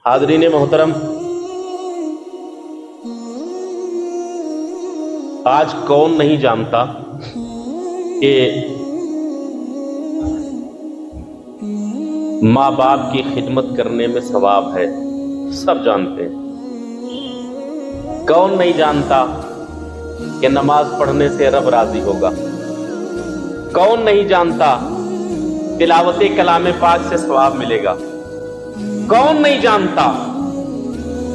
हाज़रीन मोहतरम, आज कौन नहीं जानता कि माँ बाप की खिदमत करने में सवाब है। सब जानते हैं। कौन नहीं जानता कि नमाज पढ़ने से रब राजी होगा। कौन नहीं जानता तिलावते कलाम पाक से सवाब मिलेगा। कौन नहीं जानता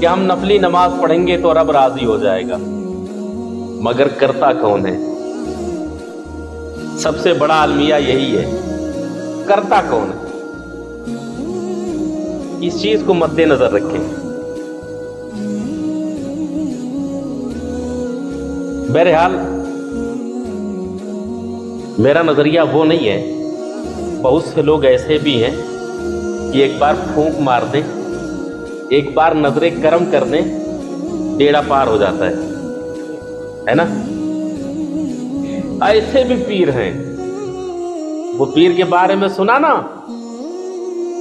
कि हम नफली नमाज पढ़ेंगे तो रब राजी हो जाएगा। मगर करता कौन है? सबसे बड़ा अलमिया यही है, करता कौन है। इस चीज को मद्देनजर रखें। बहरहाल मेरा नजरिया वो नहीं है। बहुत से लोग ऐसे भी हैं कि एक बार फूंक मार दें, एक बार नजरे करम कर दें, बेड़ा पार हो जाता है ना। ऐसे भी पीर हैं। वो पीर के बारे में सुना ना,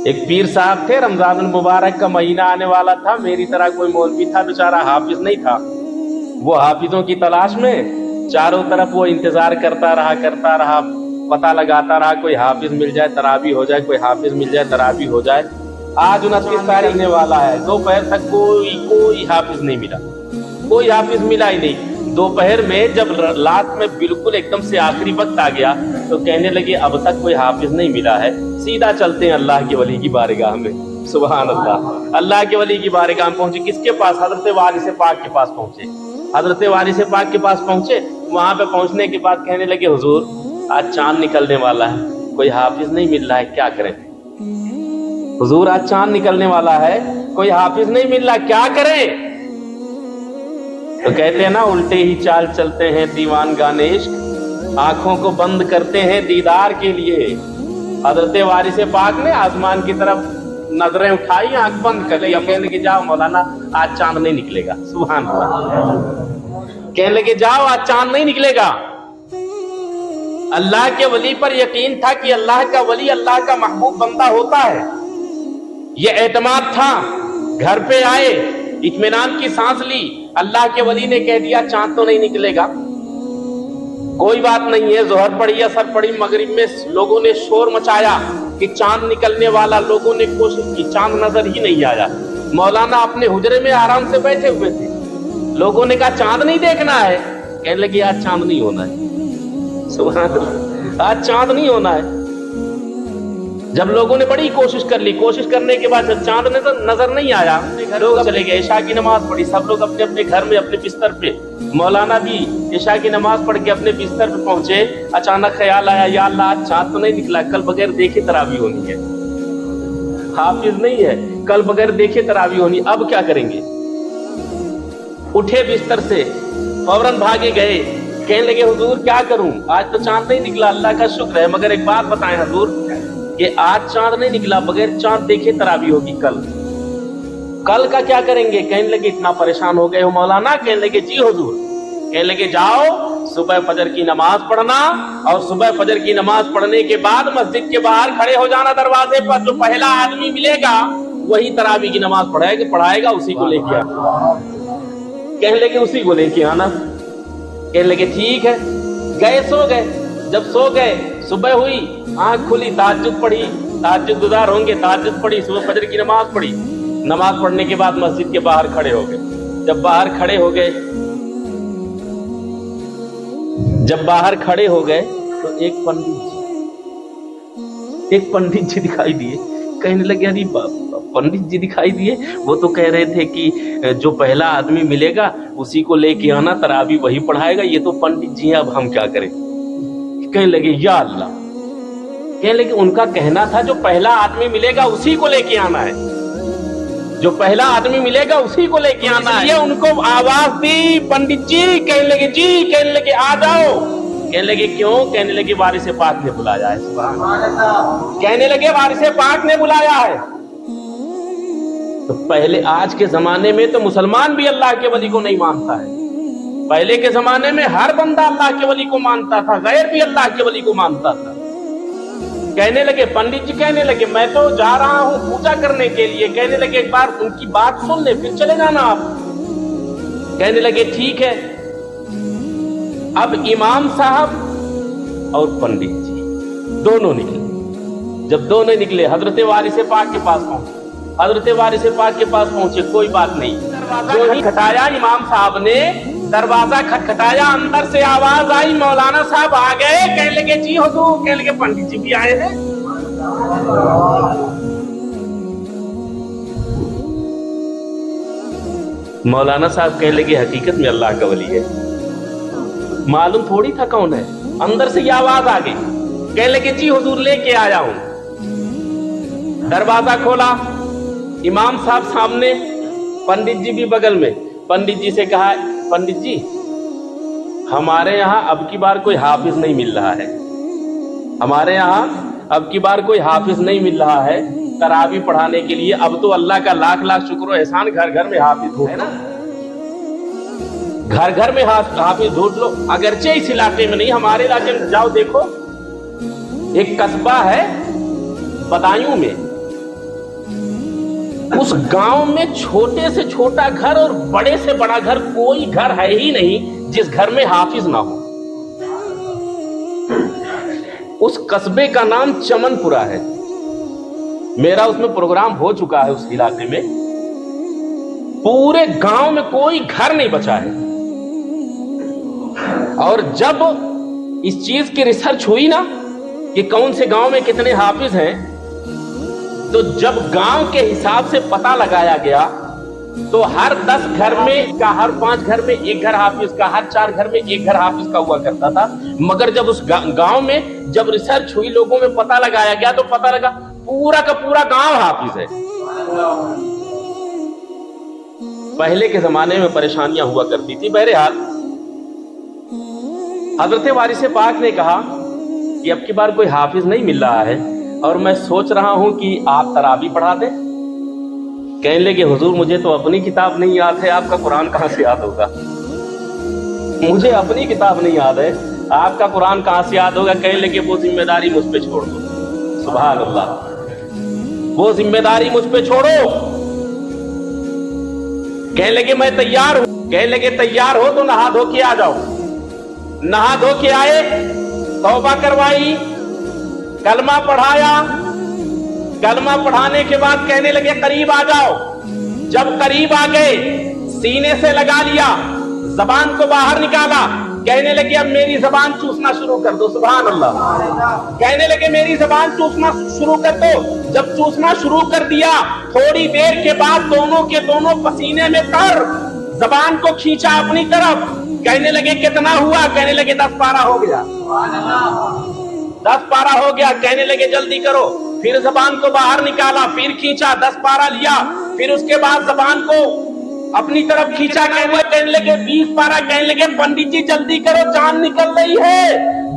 एक पीर साहब थे, रमजान मुबारक का महीना आने वाला था। मेरी तरह कोई मौलवी था, बेचारा हाफिज नहीं था। वो हाफिजों की तलाश में चारों तरफ वो इंतजार करता रहा, पता लगाता रहा कोई हाफिज मिल जाए तरावी हो जाए, कोई हाफिज मिल जाए तरावी हो जाए। आज 29 तारीख आने वाला है, दोपहर तक कोई हाफिज नहीं मिला, कोई हाफिज मिला ही नहीं। दोपहर में जब रात में बिल्कुल एकदम से आखिरी वक्त आ गया तो कहने लगे अब तक कोई हाफिज नहीं मिला है, सीधा चलते हैं अल्लाह के वली की बारगाह में। सुभान अल्लाह। अल्लाह के वली की बारगाह में पहुंचे। किसके पास? हजरत वारिस पाक के पास पहुंचे। हजरत वारिस पाक के पास पहुंचे। वहां पे पहुंचने के बाद कहने लगे हुजूर आज चांद निकलने वाला है, कोई हाफिज नहीं मिल रहा है, क्या करें? हुजूर आज चांद निकलने वाला है, कोई हाफिज नहीं मिल रहा, क्या करें? तो कहते हैं ना, उल्टे ही चाल चलते हैं दीवान गाने इश्क, आंखों को बंद करते हैं दीदार के लिए। हजरत वारिस पाक ने आसमान की तरफ नजरें उठाई, आंख बंद कर ली। कहने लगे जाओ मौलाना आज चांद नहीं निकलेगा। सुभान अल्लाह। कहने लगे जाओ आज चांद नहीं निकलेगा। अल्लाह के वली पर यकीन था कि अल्लाह का वली अल्लाह का महबूब बंदा होता है। ये एतमाद था। घर पे आए, इत्मीनान की सांस ली। अल्लाह के वली ने कह दिया चांद तो नहीं निकलेगा, कोई बात नहीं है। जोहर पड़ी, असर पड़ी, मगरिब में लोगों ने शोर मचाया कि चांद निकलने वाला। लोगों ने कोशिश की, चांद नजर ही नहीं आया। मौलाना अपने हुजरे में आराम से बैठे हुए थे। लोगों ने कहा चांद नहीं देखना है। कहने लगे आज चांद नहीं होना है। सुभान अल्लाह, आज चांद नहीं होना है। जब लोगों ने बड़ी कोशिश कर ली, कोशिश करने के बाद जब चांद नजर नहीं आया, लोग चले गए। इशा की नमाज पढ़ी, सब लोग अपने अपने घर में अपने बिस्तर पे। मौलाना भी इशा की नमाज पढ़ के अपने बिस्तर पे पहुंचे। अचानक ख्याल आया या अल्लाह आज चांद तो नहीं निकला, कल बगैर देखे तरावी होनी है। हाफिज नहीं है, कल बगैर देखे तरावी होनी, अब क्या करेंगे? उठे बिस्तर से, फौरन भागे गए। कहने लगे हुजूर क्या करूं, आज तो चांद नहीं निकला, अल्लाह का शुक्र है, मगर एक बात बताएं हुजूर कि आज चांद नहीं निकला, बगैर चांद देखे तरावी होगी कल का क्या करेंगे? कहने लगे इतना परेशान हो गए हो मौलाना? कहने लगे जी हुजूर। कहने लगे जाओ सुबह फजर की नमाज पढ़ना, और सुबह फजर की नमाज पढ़ने के बाद मस्जिद के बाहर खड़े हो जाना दरवाजे पर। जो पहला आदमी मिलेगा वही तरावी की नमाज पढ़ाएगा, उसी को लेके आना। कहने लगे उसी को लेके आना। कहने लगे ठीक है। गए, सो गए। जब सो गए, सुबह हुई, आंख खुली, तहज्जुद पढ़ी, तहज्जुद गुजार होंगे, तहज्जुद पढ़ी, सुबह फजर की नमाज पढ़ी। नमाज पढ़ने के बाद मस्जिद के बाहर खड़े हो गए। जब बाहर खड़े हो गए तो एक पंडित जी दिखाई दिए। कहने लगे अरे पंडित जी दिखाई दिए, वो तो कह रहे थे कि जो पहला आदमी मिलेगा उसी को लेके आना, तरावी वही पढ़ाएगा। ये तो पंडित जी हैं, अब हम क्या करें? कहने लगे या अल्लाह। कहने लगे उनका कहना था जो पहला आदमी मिलेगा उसी को लेके आना है, जो पहला आदमी मिलेगा उसी को लेके आना है। ये उनको आवाज दी पंडित जी। कहने लगे जी। कहने लगे आ जाओ। कहने लगे क्यों? कहने लगे वारिस पाक ने बुलाया है। सुभान अल्लाह। कहने लगे वारिस पाक ने बुलाया है। तो पहले, आज के जमाने में तो मुसलमान भी अल्लाह के वली को नहीं मानता है। पहले के जमाने में हर बंदा अल्लाह के वली को मानता था, गैर भी अल्लाह के वली को मानता था। کہنے لگے, पंडित जी कहने लगे मैं तो जा रहा हूं पूजा करने के लिए. कहने लगे एक बार उनकी बात सुन ले फिर चले जाना आप. कहने लगे ठीक है. अब इमाम साहब और पंडित जी दोनों निकले. जब दोनों निकले हजरत वारिस पाक के पास पहुंचे. हजरत वारिस पाक के पास पहुंचे, कोई बात नहीं. दरवाजा खटखटाया इमाम साहब ने, दरवाजा खटखटाया, अंदर से आवाज आई मौलाना साहब आ गए. कहने लगे जी हुजूर. कहने लगे पंडित जी भी आए हैं. मौलाना साहब कहने लगे हकीकत में अल्लाह का वली है, मालूम थोड़ी था कौन है. अंदर से ये आवाज आ गई. कहने लगे जी हुजूर लेके आया हूं. दरवाजा खोला, इमाम साहब सामने, पंडित जी भी बगल में. पंडित जी से कहा पंडित जी हमारे यहाँ अब की बार कोई हाफिज नहीं मिल रहा है. हमारे यहाँ अब की बार कोई हाफिज नहीं मिल रहा है तरावी पढ़ाने के लिए. अब तो अल्लाह का लाख लाख शुक्र एहसान, घर घर में हाफिज हो, है ना. घर घर में हाफिज ढूंढ लो. अगरचे इस इलाके में नहीं, हमारे इलाके में जाओ देखो. एक कस्बा है बदायूं में, उस गांव में छोटे से छोटा घर और बड़े से बड़ा घर, कोई घर है ही नहीं जिस घर में हाफिज ना हो. उस कस्बे का नाम चमनपुरा है. मेरा उसमें प्रोग्राम हो चुका है. उस इलाके में पूरे गांव में कोई घर नहीं बचा है. और जब इस चीज की रिसर्च हुई ना कि कौन से गांव में कितने हाफिज हैं, तो जब गांव के हिसाब से पता लगाया गया तो हर 10 घर में का, हर 5 घर में एक घर हाफिज का, हर 4 घर में एक घर हाफिज का हुआ करता था. मगर जब उस गांव में जब रिसर्च हुई, लोगों में पता लगाया गया, तो पता लगा पूरा का पूरा गांव हाफिज है. पहले के जमाने में परेशानियां हुआ करती थी. बहरहाल हजरत वारिस पाक ने कहा कि अब की बार कोई हाफिज नहीं मिल रहा है और मैं सोच रहा हूं कि आप तरावी पढ़ा दें. कहने लगे हुजूर मुझे तो अपनी किताब नहीं याद है, आपका कुरान कहां से याद होगा. मुझे अपनी किताब नहीं याद है, आपका कुरान कहां से याद होगा. कहने लगे वो जिम्मेदारी मुझ पे छोड़ दो. सुभान अल्लाह, वो जिम्मेदारी मुझ पे छोड़ो. कहने लगे मैं तैयार हूं. कहने लगे तैयार हो तो नहा धो के आ जाओ. नहा धो के आए, तौबा करवाई, कलमा पढ़ाया. कलमा पढ़ाने के बाद कहने लगे करीब आ जाओ. जब करीब आ गए सीने से लगा लिया, जबान को बाहर निकाला. कहने लगे अब मेरी जबान चूसना शुरू कर दो. सुभान अल्लाह. कहने लगे मेरी जबान चूसना शुरू कर दो. जब चूसना शुरू कर दिया, थोड़ी देर के बाद दोनों के दोनों पसीने में तर, जबान को खींचा अपनी तरफ. कहने लगे कितना हुआ. कहने लगे 10 पारा हो गया. 10 पारा हो गया. कहने लगे जल्दी करो. फिर जबान को बाहर निकाला, फिर खींचा, 10 पारा लिया. फिर उसके बाद जबान को अपनी तरफ खींचा. कहने लगे 20 पारा. कहने लगे पंडित जी जल्दी करो जान निकल रही है.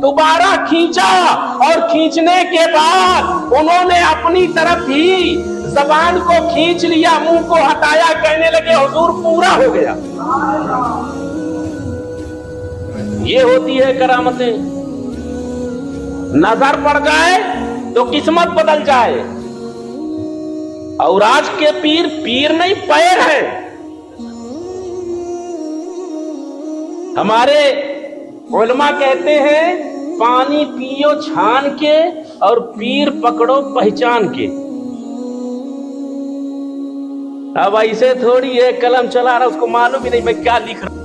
दोबारा खींचा और खींचने के बाद उन्होंने अपनी तरफ ही जबान को खींच लिया, मुंह को हटाया. कहने लगे हुजूर पूरा हो गया. ये होती है करामतें. नजर पड़ जाए तो किस्मत बदल जाए. और आज के पीर पीर नहीं पैर है. हमारे उलमा कहते हैं पानी पियो छान के और पीर पकड़ो पहचान के. अब ऐसे थोड़ी है कलम चला रहा, उसको मालूम ही नहीं मैं क्या लिख रहा.